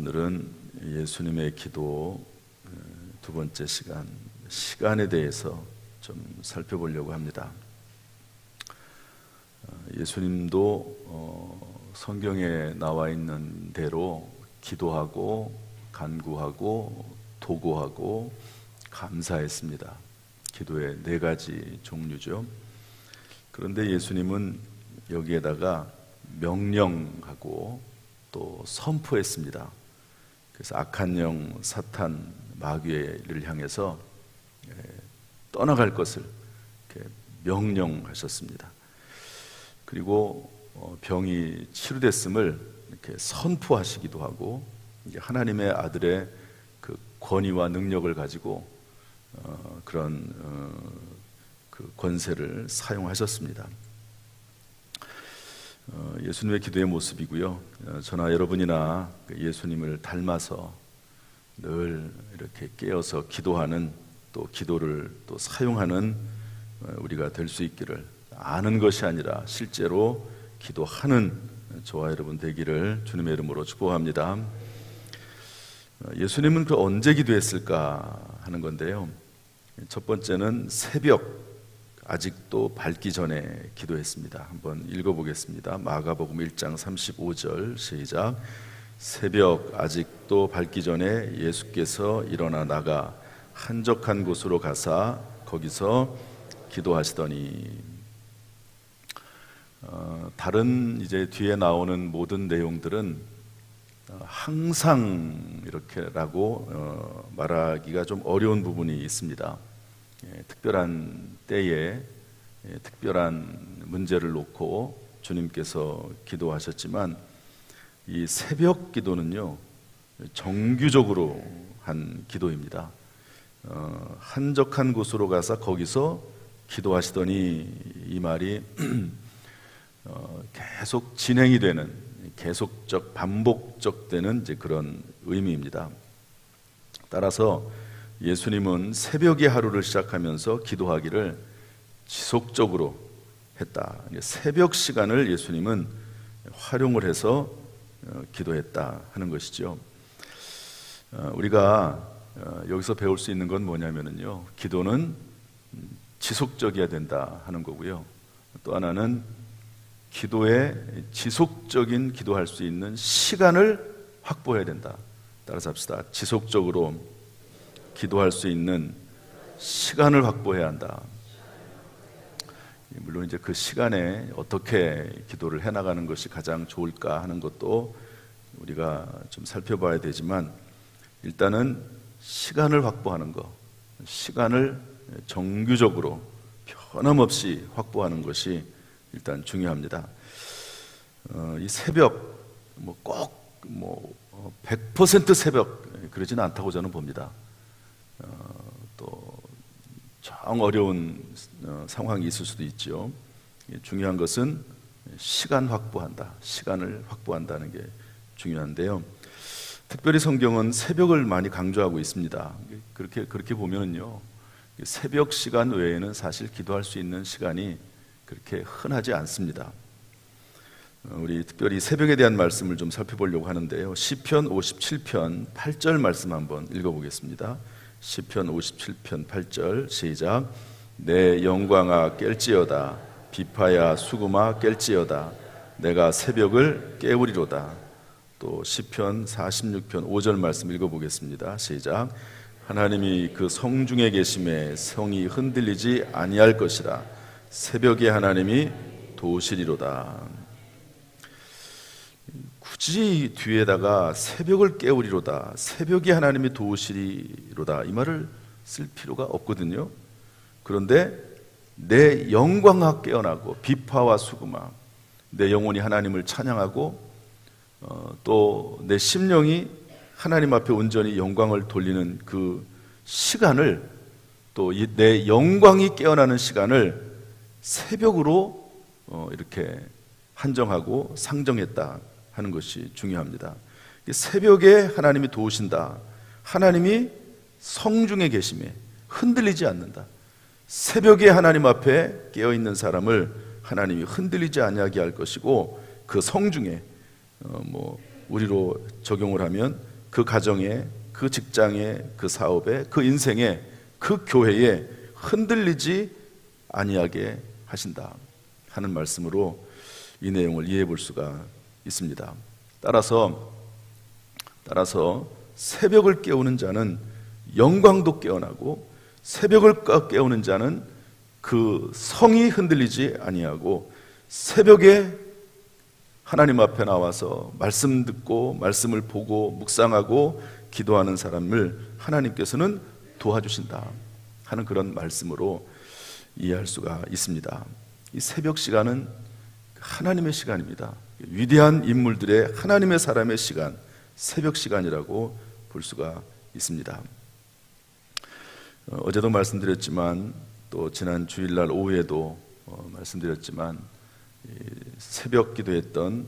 오늘은 예수님의 기도 두 번째 시간에 대해서 좀 살펴보려고 합니다. 예수님도 성경에 나와 있는 대로 기도하고 간구하고 도구하고 감사했습니다. 기도의 네 가지 종류죠. 그런데 예수님은 여기에다가 명령하고 또 선포했습니다. 그래서 악한 영 사탄 마귀를 향해서 떠나갈 것을 명령하셨습니다. 그리고 병이 치유됐음을 이렇게 선포하시기도 하고, 이제 하나님의 아들의 그 권위와 능력을 가지고 그런 그 권세를 사용하셨습니다. 예수님의 기도의 모습이고요. 저나 여러분이나 예수님을 닮아서 늘 이렇게 깨어서 기도하는, 또 기도를 또 사용하는 우리가 될 수 있기를, 아는 것이 아니라 실제로 기도하는 저와 여러분 되기를 주님의 이름으로 축복합니다. 예수님은 그 언제 기도했을까 하는 건데요. 첫 번째는 새벽, 아직도 밝기 전에 기도했습니다. 한번 읽어보겠습니다. 마가복음 1장 35절 시작. 새벽 아직도 밝기 전에 예수께서 일어나 나가 한적한 곳으로 가사 거기서 기도하시더니, 다른 이제 뒤에 나오는 모든 내용들은 항상 이렇게라고 말하기가 좀 어려운 부분이 있습니다. 특별한 때에 특별한 문제를 놓고 주님께서 기도하셨지만, 이 새벽 기도는요 정규적으로 한 기도입니다. 한적한 곳으로 가서 거기서 기도하시더니, 이 말이 계속 진행이 되는, 계속적 반복적 되는 이제 그런 의미입니다. 따라서 예수님은 새벽의 하루를 시작하면서 기도하기를 지속적으로 했다. 새벽 시간을 예수님은 활용을 해서 기도했다 하는 것이죠. 우리가 여기서 배울 수 있는 건 뭐냐면요, 기도는 지속적이어야 된다 하는 거고요. 또 하나는 기도에 지속적인 기도할 수 있는 시간을 확보해야 된다. 따라서 합시다. 지속적으로 기도할 수 있는 시간을 확보해야 한다. 물론 이제 그 시간에 어떻게 기도를 해나가는 것이 가장 좋을까 하는 것도 우리가 좀 살펴봐야 되지만, 일단은 시간을 확보하는 것, 시간을 정규적으로 변함없이 확보하는 것이 일단 중요합니다. 이 새벽, 꼭 100% 새벽 그러지는 않다고 저는 봅니다. 또 정 어려운 상황이 있을 수도 있죠. 중요한 것은 시간 확보한다, 시간을 확보한다는 게 중요한데요. 특별히 성경은 새벽을 많이 강조하고 있습니다. 그렇게 보면은요, 새벽 시간 외에는 사실 기도할 수 있는 시간이 그렇게 흔하지 않습니다. 우리 특별히 새벽에 대한 말씀을 좀 살펴보려고 하는데요. 시편 57편 8절 말씀 한번 읽어보겠습니다. 시편 57편 8절 시작. 내 영광아 깰지어다, 비파야 수금아 깰지어다, 내가 새벽을 깨우리로다. 또 시편 46편 5절 말씀 읽어보겠습니다. 시작. 하나님이 그 성중에 계심에 성이 흔들리지 아니할 것이라, 새벽에 하나님이 도우시리로다. 굳이 뒤에다가 새벽을 깨우리로다, 새벽에 하나님이 도우시리로다, 이 말을 쓸 필요가 없거든요. 그런데 내 영광아 깨어나고 비파와 수금아, 내 영혼이 하나님을 찬양하고 또 내 심령이 하나님 앞에 온전히 영광을 돌리는 그 시간을, 또 내 영광이 깨어나는 시간을 새벽으로 이렇게 한정하고 상정했다 하는 것이 중요합니다. 새벽에 하나님이 도우신다, 하나님이 성중에 계심에 흔들리지 않는다. 새벽에 하나님 앞에 깨어있는 사람을 하나님이 흔들리지 아니하게 할 것이고, 그 성중에 우리로 적용을 하면 그 가정에, 그 직장에, 그 사업에, 그 인생에, 그 교회에 흔들리지 아니하게 하신다 하는 말씀으로 이 내용을 이해해 볼 수가 있습니다. 따라서 새벽을 깨우는 자는 영광도 깨어나고, 새벽을 깨우는 자는 그 성이 흔들리지 아니하고, 새벽에 하나님 앞에 나와서 말씀 듣고 말씀을 보고 묵상하고 기도하는 사람을 하나님께서는 도와주신다 하는 그런 말씀으로 이해할 수가 있습니다. 이 새벽 시간은 하나님의 시간입니다. 위대한 인물들의, 하나님의 사람의 시간, 새벽 시간이라고 볼 수가 있습니다. 어제도 말씀드렸지만, 또 지난 주일날 오후에도 말씀드렸지만, 새벽 기도했던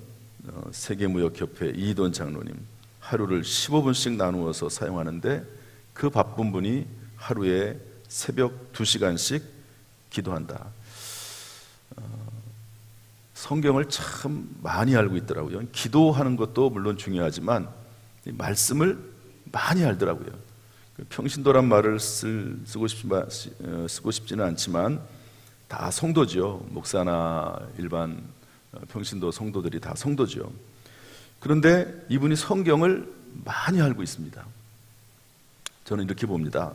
세계무역협회 이희돈 장로님, 하루를 15분씩 나누어서 사용하는데 그 바쁜 분이 하루에 새벽 2시간씩 기도한다. 성경을 참 많이 알고 있더라고요. 기도하는 것도 물론 중요하지만 말씀을 많이 알더라고요. 평신도란 말을 쓰고 싶지는 않지만 다 성도죠. 목사나 일반 평신도 성도들이 다 성도죠. 그런데 이분이 성경을 많이 알고 있습니다. 저는 이렇게 봅니다.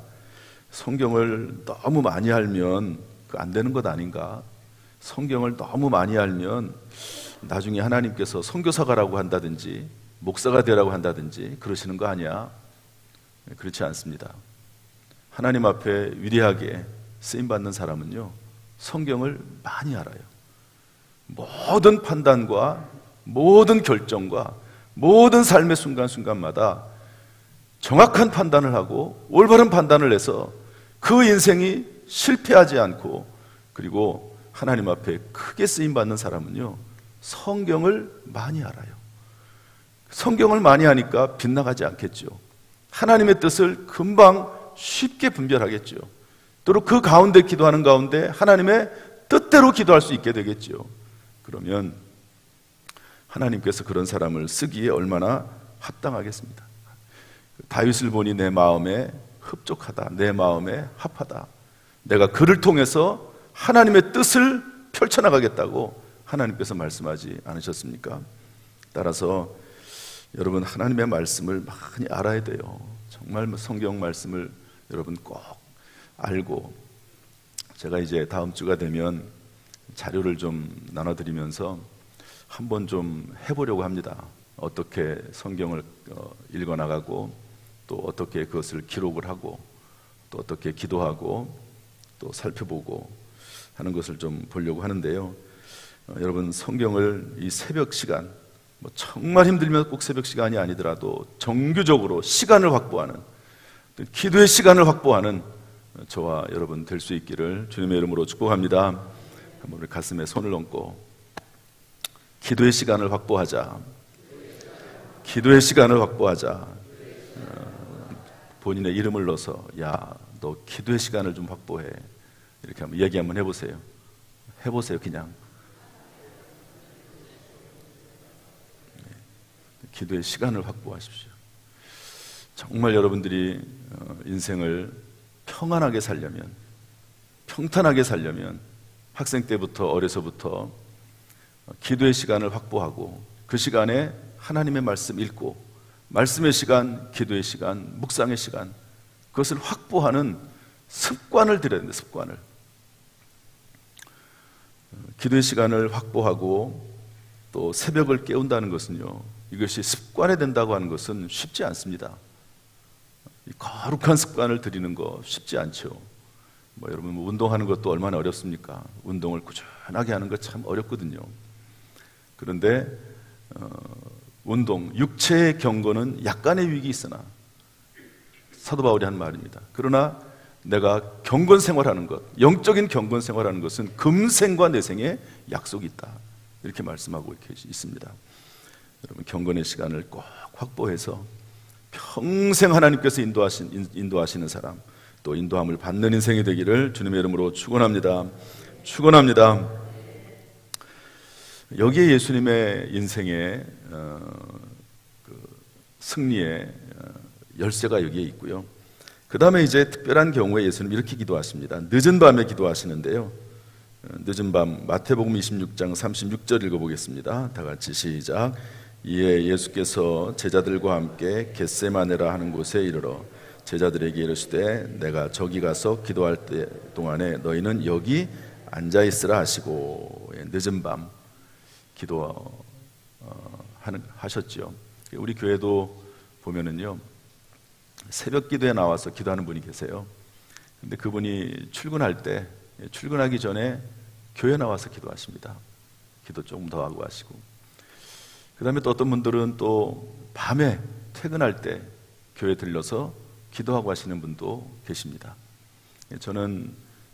성경을 너무 많이 알면 안 되는 것 아닌가? 성경을 너무 많이 알면 나중에 하나님께서 선교사가라고 한다든지 목사가 되라고 한다든지 그러시는 거 아니야? 그렇지 않습니다. 하나님 앞에 위대하게 쓰임받는 사람은요, 성경을 많이 알아요. 모든 판단과 모든 결정과 모든 삶의 순간순간마다 정확한 판단을 하고 올바른 판단을 해서 그 인생이 실패하지 않고, 그리고 하나님 앞에 크게 쓰임받는 사람은요, 성경을 많이 알아요. 성경을 많이 하니까 빗나가지 않겠죠. 하나님의 뜻을 금방 쉽게 분별하겠죠. 또 그 가운데 기도하는 가운데 하나님의 뜻대로 기도할 수 있게 되겠죠. 그러면 하나님께서 그런 사람을 쓰기에 얼마나 합당하겠습니다. 다윗을 보니 내 마음에 흡족하다, 내 마음에 합하다. 내가 그를 통해서 하나님의 뜻을 펼쳐나가겠다고 하나님께서 말씀하지 않으셨습니까? 따라서 여러분, 하나님의 말씀을 많이 알아야 돼요. 정말 성경 말씀을 여러분 꼭 알고, 제가 이제 다음 주가 되면 자료를 좀 나눠드리면서 한번 좀 해보려고 합니다. 어떻게 성경을 읽어나가고, 또 어떻게 그것을 기록을 하고, 또 어떻게 기도하고, 또 살펴보고 하는 것을 좀 보려고 하는데요. 여러분, 성경을 이 새벽 시간, 정말 힘들면 꼭 새벽 시간이 아니더라도 정규적으로 시간을 확보하는, 기도의 시간을 확보하는 저와 여러분 될 수 있기를 주님의 이름으로 축복합니다. 한번 우리 가슴에 손을 얹고 기도의 시간을 확보하자. 기도의 시간을 확보하자. 본인의 이름을 넣어서, 야, 너 기도의 시간을 좀 확보해. 이렇게 한번 얘기 한번 해보세요. 해보세요, 그냥. 기도의 시간을 확보하십시오. 정말 여러분들이 인생을 평안하게 살려면, 평탄하게 살려면 학생 때부터, 어려서부터 기도의 시간을 확보하고, 그 시간에 하나님의 말씀 읽고, 말씀의 시간, 기도의 시간, 묵상의 시간, 그것을 확보하는 습관을 들여야 됩니다. 습관을. 기도의 시간을 확보하고 또 새벽을 깨운다는 것은요, 이것이 습관이 된다고 하는 것은 쉽지 않습니다. 거룩한 습관을 들이는 거 쉽지 않죠. 여러분, 운동하는 것도 얼마나 어렵습니까? 운동을 꾸준하게 하는 것 참 어렵거든요. 그런데 운동, 육체의 경건은 약간의 위익이 있으나, 사도 바울이 한 말입니다. 그러나 내가 경건 생활하는 것, 영적인 경건 생활하는 것은 금생과 내생의 약속이 있다. 이렇게 말씀하고 있습니다. 여러분, 경건의 시간을 꼭 확보해서 평생 하나님께서 인도하시는 사람, 또 인도함을 받는 인생이 되기를 주님의 이름으로 축원합니다. 축원합니다. 여기에 예수님의 인생의 승리의 열쇠가 여기에 있고요. 그 다음에 이제 특별한 경우에 예수님 이렇게 기도하십니다. 늦은 밤에 기도하시는데요. 늦은 밤 마태복음 26장 36절 읽어보겠습니다. 다 같이 시작. 이에 예수께서 제자들과 함께 겟세마네라 하는 곳에 이르러 제자들에게 이르시되 내가 저기 가서 기도할 때 동안에 너희는 여기 앉아 있으라 하시고, 늦은 밤 하셨죠. 우리 교회도 보면은요, 새벽 기도에 나와서 기도하는 분이 계세요. 근데 그분이 출근하기 전에 교회 나와서 기도하십니다. 기도 조금 더 하고 하시고, 그 다음에 또 어떤 분들은 또 밤에 퇴근할 때 교회 들려서 기도하고 하시는 분도 계십니다. 저는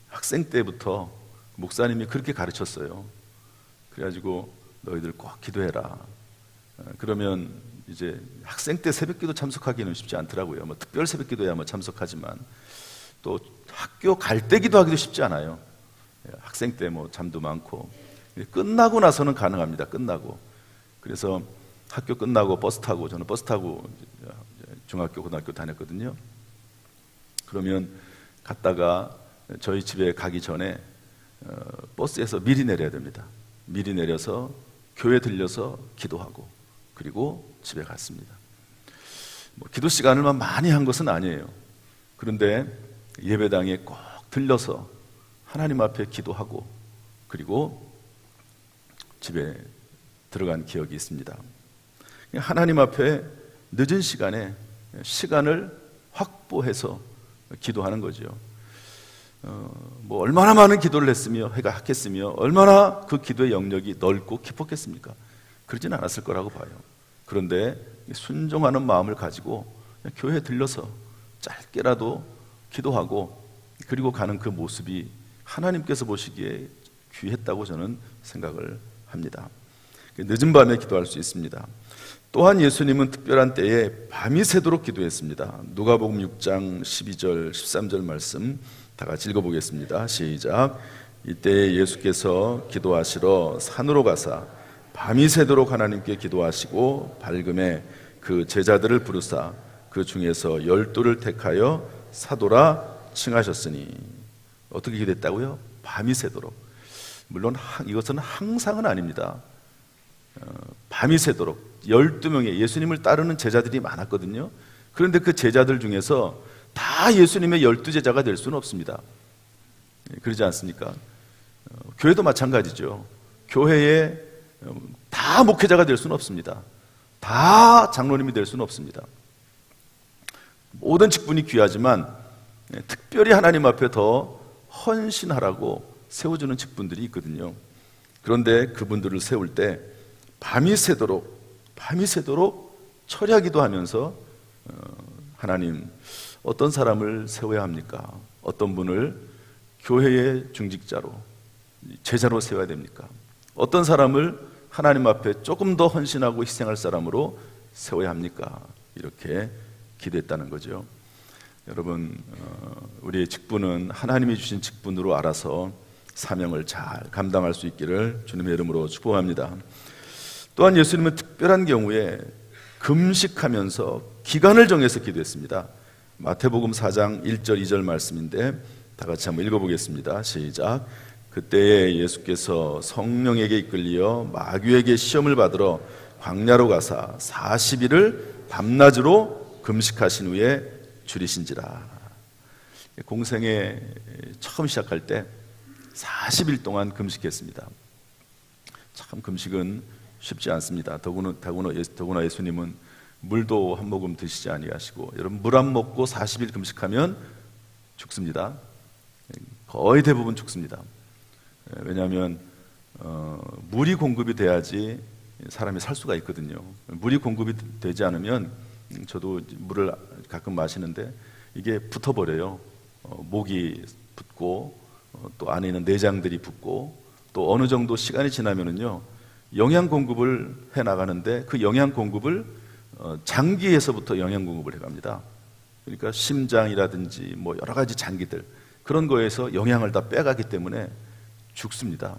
학생 때부터 목사님이 그렇게 가르쳤어요. 그래가지고 너희들 꼭 기도해라. 그러면 이제 학생 때 새벽기도 참석하기는 쉽지 않더라고요. 뭐 특별 새벽기도야 뭐 참석하지만 또 학교 갈 때 기도하기도 쉽지 않아요. 학생 때 뭐 잠도 많고, 끝나고 나서는 가능합니다. 끝나고. 그래서 학교 끝나고 버스 타고, 저는 버스 타고 중학교 고등학교 다녔거든요. 그러면 갔다가 저희 집에 가기 전에 버스에서 미리 내려야 됩니다. 미리 내려서 교회 들려서 기도하고 그리고 집에 갔습니다. 뭐 기도 시간을 많이 한 것은 아니에요. 그런데 예배당에 꼭 들려서 하나님 앞에 기도하고 그리고 집에 들어간 기억이 있습니다. 하나님 앞에 늦은 시간에 시간을 확보해서 기도하는 거죠. 뭐 얼마나 많은 기도를 했으며 얼마나 그 기도의 영역이 넓고 깊었겠습니까? 그러진 않았을 거라고 봐요. 그런데 순종하는 마음을 가지고 교회에 들러서 짧게라도 기도하고 그리고 가는 그 모습이 하나님께서 보시기에 귀했다고 저는 생각을 합니다. 늦은 밤에 기도할 수 있습니다. 또한 예수님은 특별한 때에 밤이 새도록 기도했습니다. 누가복음 6장 12절 13절 말씀 다 같이 읽어보겠습니다. 시작. 이때 예수께서 기도하시러 산으로 가사 밤이 새도록 하나님께 기도하시고 밝음에 그 제자들을 부르사 그 중에서 12를 택하여 사도라 칭하셨으니. 어떻게 기도했다고요? 밤이 새도록. 물론 이것은 항상은 아닙니다. 밤이 새도록 12명의 예수님을 따르는 제자들이 많았거든요. 그런데 그 제자들 중에서 다 예수님의 12제자가 될 수는 없습니다. 그러지 않습니까? 교회도 마찬가지죠. 교회에 다 목회자가 될 수는 없습니다. 다 장로님이 될 수는 없습니다. 모든 직분이 귀하지만 특별히 하나님 앞에 더 헌신하라고 세워주는 직분들이 있거든요. 그런데 그분들을 세울 때 밤이 새도록 철야기도 하면서 하나님 어떤 사람을 세워야 합니까? 어떤 분을 교회의 중직자로 제자로 세워야 됩니까? 어떤 사람을 하나님 앞에 조금 더 헌신하고 희생할 사람으로 세워야 합니까? 이렇게 기도했다는 거죠. 여러분, 우리의 직분은 하나님이 주신 직분으로 알아서 사명을 잘 감당할 수 있기를 주님의 이름으로 축복합니다. 또한 예수님은 특별한 경우에 금식하면서 기간을 정해서 기도했습니다. 마태복음 4장 1절 2절 말씀인데 다 같이 한번 읽어보겠습니다. 시작. 그때에 예수께서 성령에게 이끌리어 마귀에게 시험을 받으러 광야로 가사 40일을 밤낮으로 금식하신 후에 줄이신지라. 공생에 처음 시작할 때 40일 동안 금식했습니다. 참 금식은 쉽지 않습니다. 더구나 예수님은 물도 한 모금 드시지 아니하시고, 여러분 물 안 먹고 40일 금식하면 죽습니다. 거의 대부분 죽습니다. 왜냐하면 물이 공급이 돼야지 사람이 살 수가 있거든요. 물이 공급이 되지 않으면, 저도 물을 가끔 마시는데 이게 붙어버려요. 목이 붓고 또 안에 있는 내장들이 붓고, 또 어느 정도 시간이 지나면은요 영양 공급을 해 나가는데 그 영양 공급을 장기에서부터 영양 공급을 해갑니다. 그러니까 심장이라든지 뭐 여러 가지 장기들, 그런 거에서 영양을 다 빼가기 때문에 죽습니다.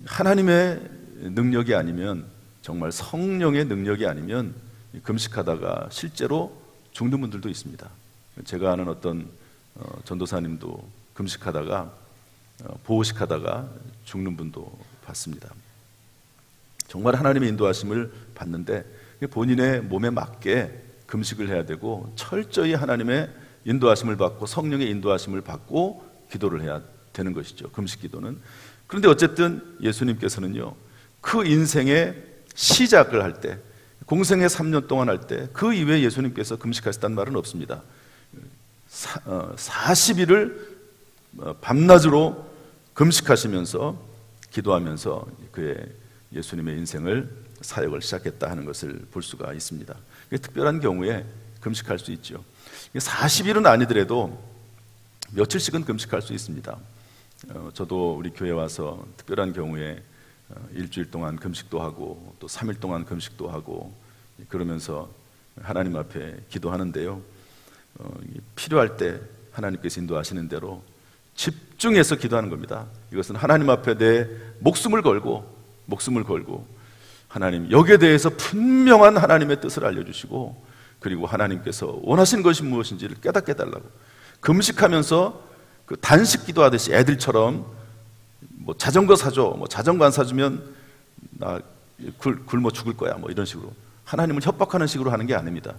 하나님의 능력이 아니면, 정말 성령의 능력이 아니면 금식하다가 실제로 죽는 분들도 있습니다. 제가 아는 어떤 전도사님도 금식하다가 보호식하다가 죽는 분도 봤습니다. 정말 하나님의 인도하심을 받는데 본인의 몸에 맞게 금식을 해야 되고 철저히 하나님의 인도하심을 받고 성령의 인도하심을 받고 기도를 해야 되는 것이죠. 금식 기도는. 그런데 어쨌든 예수님께서는요, 그 인생의 시작을 할 때, 공생의 3년 동안 할 때 그 이후에 예수님께서 금식하셨다는 말은 없습니다. 40일을 밤낮으로 금식하시면서 기도하면서 그의 예수님의 인생을 사역을 시작했다 하는 것을 볼 수가 있습니다. 특별한 경우에 금식할 수 있죠. 40일은 아니더라도 며칠씩은 금식할 수 있습니다. 저도 우리 교회 와서 특별한 경우에 일주일 동안 금식도 하고 또 3일 동안 금식도 하고 그러면서 하나님 앞에 기도하는데요, 필요할 때 하나님께서 인도하시는 대로 집중해서 기도하는 겁니다. 이것은 하나님 앞에 내 목숨을 걸고 하나님, 여기에 대해서 분명한 하나님의 뜻을 알려주시고, 그리고 하나님께서 원하시는 것이 무엇인지를 깨닫게 해달라고. 금식하면서 그 단식 기도하듯이 애들처럼 뭐 자전거 사줘, 뭐 자전거 안 사주면 나 굶어 죽을 거야, 뭐 이런 식으로 하나님을 협박하는 식으로 하는 게 아닙니다.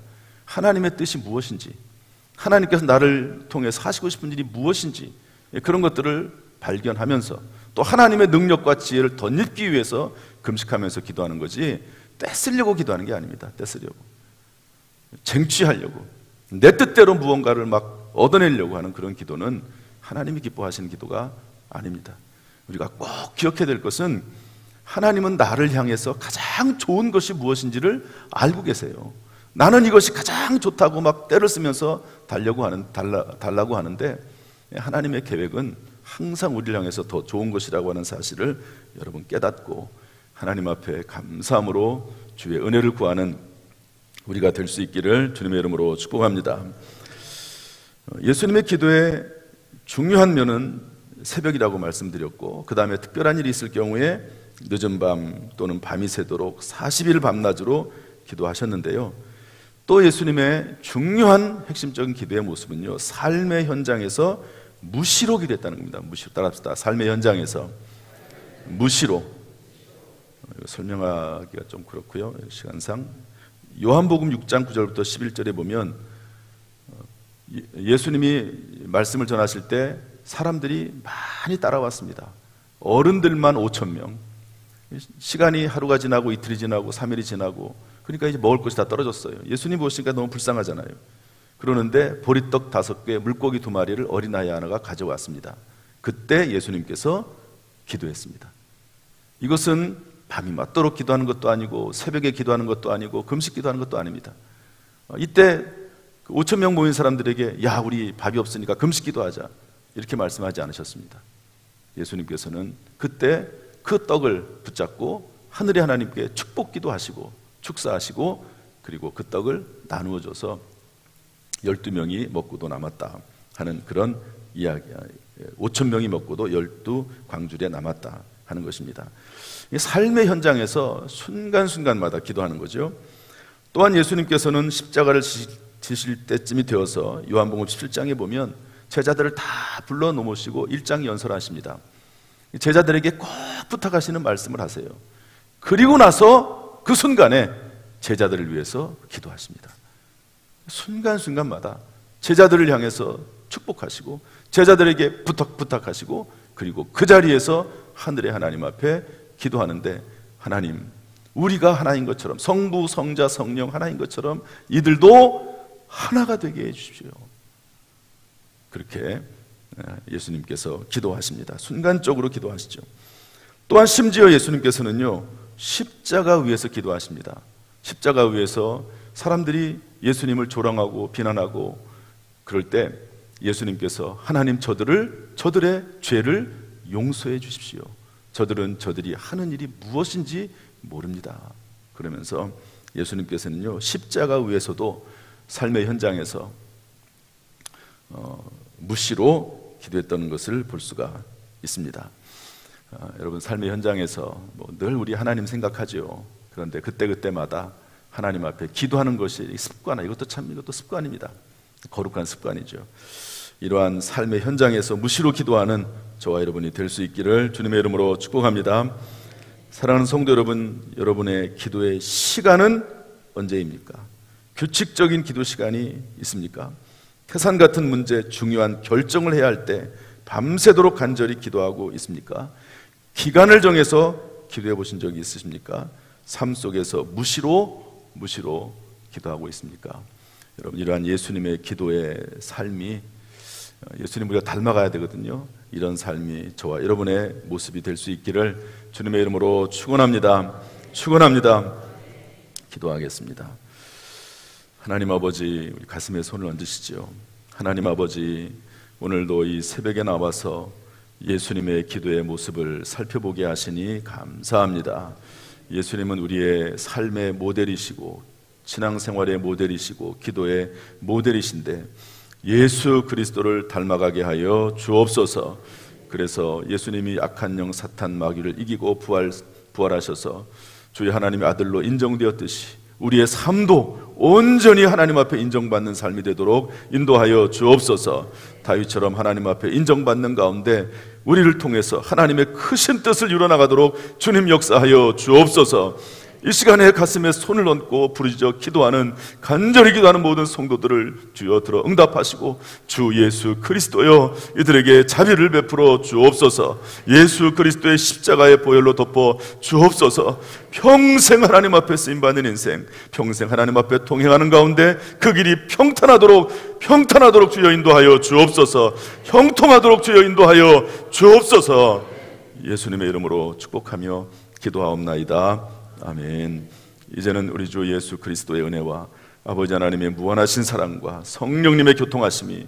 하나님의 뜻이 무엇인지, 하나님께서 나를 통해서 하시고 싶은 일이 무엇인지, 그런 것들을 발견하면서 또 하나님의 능력과 지혜를 덧입기 위해서 금식하면서 기도하는 거지, 떼쓰려고 기도하는 게 아닙니다. 떼쓰려고, 쟁취하려고, 내 뜻대로 무언가를 막 얻어내려고 하는 그런 기도는 하나님이 기뻐하시는 기도가 아닙니다. 우리가 꼭 기억해야 될 것은, 하나님은 나를 향해서 가장 좋은 것이 무엇인지를 알고 계세요. 나는 이것이 가장 좋다고 막 때를 쓰면서 달라고 하는데, 하나님의 계획은 항상 우리를 향해서 더 좋은 것이라고 하는 사실을 여러분 깨닫고 하나님 앞에 감사함으로 주의 은혜를 구하는 우리가 될 수 있기를 주님의 이름으로 축복합니다. 예수님의 기도의 중요한 면은 새벽이라고 말씀드렸고, 그 다음에 특별한 일이 있을 경우에 늦은 밤 또는 밤이 새도록 40일 밤낮으로 기도하셨는데요, 또 예수님의 중요한 핵심적인 기도의 모습은요, 삶의 현장에서 무시로 기도했다는 겁니다. 무시로. 따라합시다. 삶의 현장에서 무시로. 설명하기가 좀 그렇고요, 시간상. 요한복음 6장 9절부터 11절에 보면 예수님이 말씀을 전하실 때 사람들이 많이 따라왔습니다. 어른들만 5,000명. 시간이 하루가 지나고 이틀이 지나고 3일이 지나고, 그러니까 이제 먹을 것이 다 떨어졌어요. 예수님 보시니까 너무 불쌍하잖아요. 그러는데 보리떡 5개, 물고기 2마리를 어린아이 하나가 가져왔습니다. 그때 예수님께서 기도했습니다. 이것은 밤이 맞도록 기도하는 것도 아니고 새벽에 기도하는 것도 아니고 금식 기도하는 것도 아닙니다. 이때 5,000명 모인 사람들에게 야, 우리 밥이 없으니까 금식 기도하자, 이렇게 말씀하지 않으셨습니다. 예수님께서는 그때 그 떡을 붙잡고 하늘의 하나님께 축복 기도하시고 축사하시고, 그리고 그 떡을 나누어 줘서 12명이 먹고도 남았다 하는 그런 이야기야. 5,000명이 먹고도 12광줄에 남았다 하는 것입니다. 삶의 현장에서 순간순간마다 기도하는 거죠. 또한 예수님께서는 십자가를 지실 때쯤이 되어서 요한복음 17장에 보면 제자들을 다 불러 놓으시고 1장 연설하십니다. 제자들에게 꼭 부탁하시는 말씀을 하세요. 그리고 나서 그 순간에 제자들을 위해서 기도하십니다. 순간순간마다 제자들을 향해서 축복하시고 제자들에게 부탁하시고, 그리고 그 자리에서 하늘의 하나님 앞에 기도하는데, 하나님, 우리가 하나인 것처럼, 성부, 성자, 성령 하나인 것처럼 이들도 하나가 되게 해주십시오. 그렇게 예수님께서 기도하십니다. 순간적으로 기도하시죠. 또한 심지어 예수님께서는요, 십자가 위에서 기도하십니다. 십자가 위에서 사람들이 예수님을 조롱하고 비난하고 그럴 때 예수님께서 하나님, 저들의 죄를 용서해 주십시오. 저들이 하는 일이 무엇인지 모릅니다. 그러면서 예수님께서는요, 십자가 위에서도 삶의 현장에서 무시로 기도했던 것을 볼 수가 있습니다. 여러분, 삶의 현장에서 늘 우리 하나님 생각하죠. 그런데 그때그때마다 하나님 앞에 기도하는 것이 습관화. 이것도 습관입니다. 거룩한 습관이죠. 이러한 삶의 현장에서 무시로 기도하는 저와 여러분이 될 수 있기를 주님의 이름으로 축복합니다. 사랑하는 성도 여러분, 여러분의 기도의 시간은 언제입니까? 규칙적인 기도 시간이 있습니까? 태산 같은 문제, 중요한 결정을 해야 할 때 밤새도록 간절히 기도하고 있습니까? 기간을 정해서 기도해 보신 적이 있으십니까? 삶 속에서 무시로 기도하고 있습니까? 여러분, 이러한 예수님의 기도의 삶이, 예수님 우리가 닮아가야 되거든요. 이런 삶이 저와 여러분의 모습이 될 수 있기를 주님의 이름으로 축원합니다. 기도하겠습니다. 하나님 아버지, 우리 가슴에 손을 얹으시죠. 하나님 아버지, 오늘도 이 새벽에 나와서 예수님의 기도의 모습을 살펴보게 하시니 감사합니다. 예수님은 우리의 삶의 모델이시고 신앙생활의 모델이시고 기도의 모델이신데 예수 그리스도를 닮아가게 하여 주옵소서. 그래서 예수님이 악한 영 사탄 마귀를 이기고 부활하셔서 주의 하나님의 아들로 인정되었듯이 우리의 삶도 온전히 하나님 앞에 인정받는 삶이 되도록 인도하여 주옵소서. 다윗처럼 하나님 앞에 인정받는 가운데 우리를 통해서 하나님의 크신 뜻을 이루어나가도록 주님 역사하여 주옵소서. 이 시간에 가슴에 손을 얹고 부르짖어 기도하는, 간절히 기도하는 모든 성도들을 주여 들어 응답하시고 주 예수 그리스도여 이들에게 자비를 베풀어 주옵소서. 예수 그리스도의 십자가의 보혈로 덮어 주옵소서. 평생 하나님 앞에 쓰임받는 인생, 평생 하나님 앞에 동행하는 가운데 그 길이 평탄하도록 주여 인도하여 주옵소서. 형통하도록 주여 인도하여 주옵소서. 예수님의 이름으로 축복하며 기도하옵나이다. 아멘. 이제는 우리 주 예수 그리스도의 은혜와 아버지 하나님의 무한하신 사랑과 성령님의 교통하심이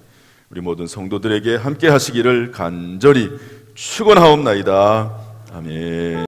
우리 모든 성도들에게 함께 하시기를 간절히 축원하옵나이다. 아멘.